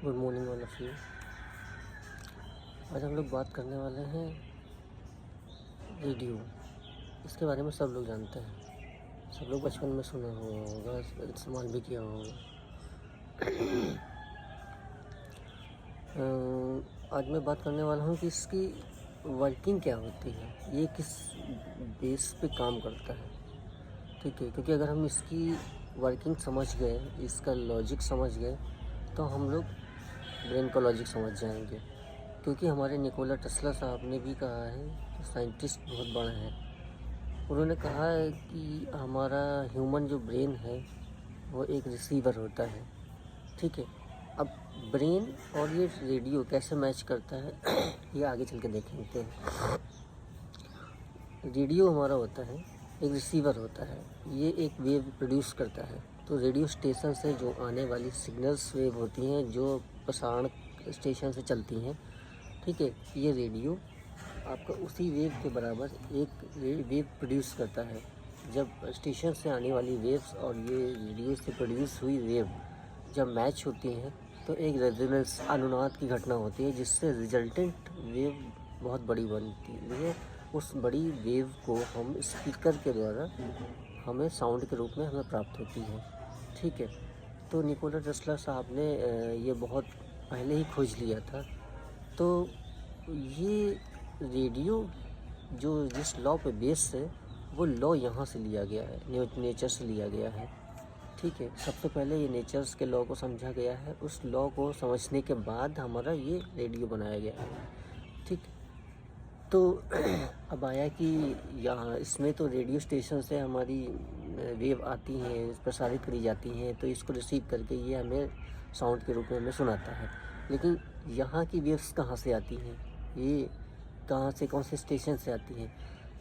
Good morning all of you. आज हम लोग बात करने वाले हैं रेडियो। इसके बारे में सब लोग जानते हैं, सब लोग बचपन में सुना हुआ होगा, इस्तेमाल भी किया होगा। आज मैं बात करने वाला हूँ कि इसकी वर्किंग क्या होती है, ये किस बेस पे काम करता है। ठीक है, क्योंकि अगर हम इसकी वर्किंग समझ गए, इसका लॉजिक समझ गए, तो हम लोग ब्रेन का लॉजिक समझ जाएंगे। क्योंकि हमारे निकोला टेस्ला साहब ने भी कहा है कि साइंटिस्ट बहुत बड़ा है। उन्होंने कहा है कि हमारा ह्यूमन जो ब्रेन है वो एक रिसीवर होता है। ठीक है, अब ब्रेन और ये रेडियो कैसे मैच करता है ये आगे चल के देखेंगे। रेडियो हमारा होता है, एक रिसीवर होता है, ये एक वेव प्रोड्यूस करता है। तो रेडियो स्टेशन से जो आने वाली सिग्नल्स वेव होती हैं, जो प्रसारण स्टेशन से चलती हैं, ठीक है, ये रेडियो आपका उसी वेव के बराबर एक वेव प्रोड्यूस करता है। जब स्टेशन से आने वाली वेव्स और ये रेडियो से प्रोड्यूस हुई वेव जब मैच होती हैं तो एक रेजोनेंस अनुनाद की घटना होती है, जिससे रिजल्टेंट वेव बहुत बड़ी बनती है। उस बड़ी वेव को हम स्पीकर के द्वारा हमें साउंड के रूप में हमें प्राप्त होती है। ठीक है, तो निकोला टेस्ला साहब ने ये बहुत पहले ही खोज लिया था। तो ये रेडियो जो जिस लॉ पे बेस है वो लॉ यहाँ से लिया गया है, नेचर से लिया गया है। ठीक है, सबसे पहले ये नेचर्स के लॉ को समझा गया है, उस लॉ को समझने के बाद हमारा ये रेडियो बनाया गया है। ठीक, तो अब आया कि यहाँ इसमें तो रेडियो स्टेशन से हमारी वेव आती हैं, प्रसारित करी जाती हैं, तो इसको रिसीव करके ये हमें साउंड के रूप में हमें सुनाता है। लेकिन यहाँ की वेव्स कहाँ से आती हैं, ये कहाँ से, कौन से स्टेशन से आती हैं?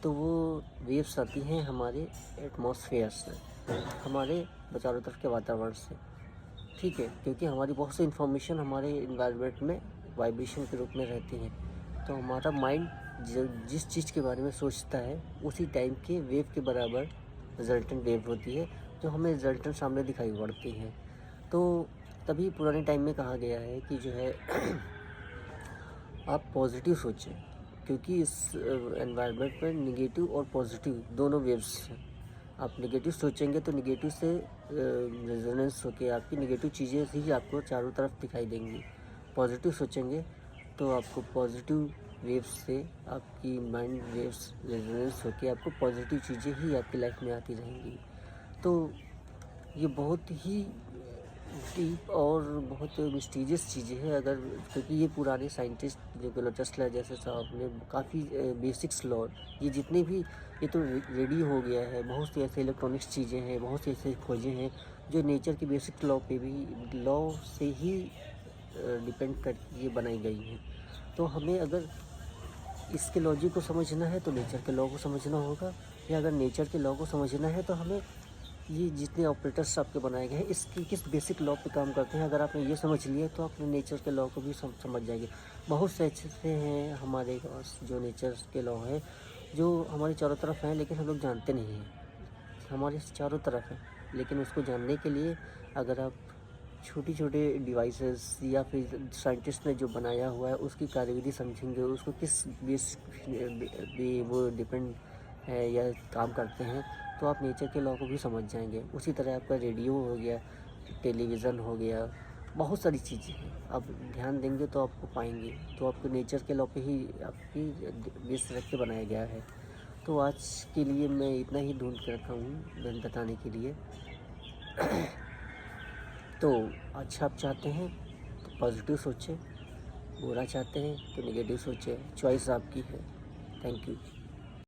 तो वो वेव्स आती हैं हमारे एटमॉस्फेयर से, हमारे चारों तरफ के वातावरण से। ठीक है, क्योंकि हमारी बहुत सी इन्फॉर्मेशन हमारे इन्वायरमेंट में वाइब्रेशन के रूप में रहती हैं। तो हमारा माइंड जिस चीज़ के बारे में सोचता है उसी टाइम के वेव के बराबर रिजल्टेंट वेव होती है, जो हमें रिजल्टेंट सामने दिखाई पड़ती है। तो तभी पुराने टाइम में कहा गया है कि जो है आप पॉजिटिव सोचें, क्योंकि इस एनवायरनमेंट में निगेटिव और पॉजिटिव दोनों वेव्स हैं। आप नेगेटिव सोचेंगे तो नेगेटिव से रेजोनेंस होकर आपकी नेगेटिव चीज़ें ही आपको चारों तरफ दिखाई देंगी। पॉजिटिव सोचेंगे तो आपको पॉजिटिव वेव्स से आपकी माइंड वेव्स रेजोनेंस होकर आपको पॉजिटिव चीज़ें ही आपकी लाइफ में आती रहेंगी। तो ये बहुत ही डीप और बहुत मिस्टीरियस चीज़ें हैं, अगर क्योंकि ये पुराने साइंटिस्ट निकोला टेस्ला जैसे साहब ने काफ़ी बेसिक्स लॉ, ये जितने भी, ये तो रेडियो हो गया है, बहुत सी ऐसे इलेक्ट्रॉनिक्स चीज़ें हैं, बहुत सी ऐसी खोजें हैं जो नेचर के बेसिक लॉ पे भी, लॉ से ही डिपेंड करके ये बनाई गई हैं। तो हमें अगर इसके लॉजिक को समझना है तो नेचर के लॉ को समझना होगा, या अगर नेचर के लॉ को समझना है तो हमें ये जितने ऑपरेटर्स आपके बनाए गए हैं इसकी किस बेसिक लॉ पे काम करते हैं, अगर आपने ये समझ लिया तो आपने नेचर के लॉ को भी समझ जाएंगे। बहुत से ऐसे हैं हमारे पास जो नेचर के लॉ है, जो हमारे चारों तरफ हैं लेकिन हम लोग जानते नहीं हैं। हमारे चारों तरफ है, लेकिन उसको जानने के लिए अगर आप छोटे छोटे डिवाइसेस या फिर साइंटिस्ट ने जो बनाया हुआ है उसकी कार्यविधि समझेंगे, उसको किस बेस पे वो डिपेंड है या काम करते हैं, तो आप नेचर के लॉ को भी समझ जाएंगे। उसी तरह आपका रेडियो हो गया, टेलीविज़न हो गया, बहुत सारी चीज़ें हैं, आप ध्यान देंगे तो आपको पाएंगे। तो आपको नेचर के लॉ पे ही आपकी बेस रख के बनाया गया है। तो आज के लिए मैं इतना ही ढूंढ के रखा हूँ बताने के लिए। तो अच्छा आप चाहते हैं तो पॉजिटिव सोचें, बुरा चाहते हैं तो नेगेटिव सोचें, चॉइस आपकी है। Thank you.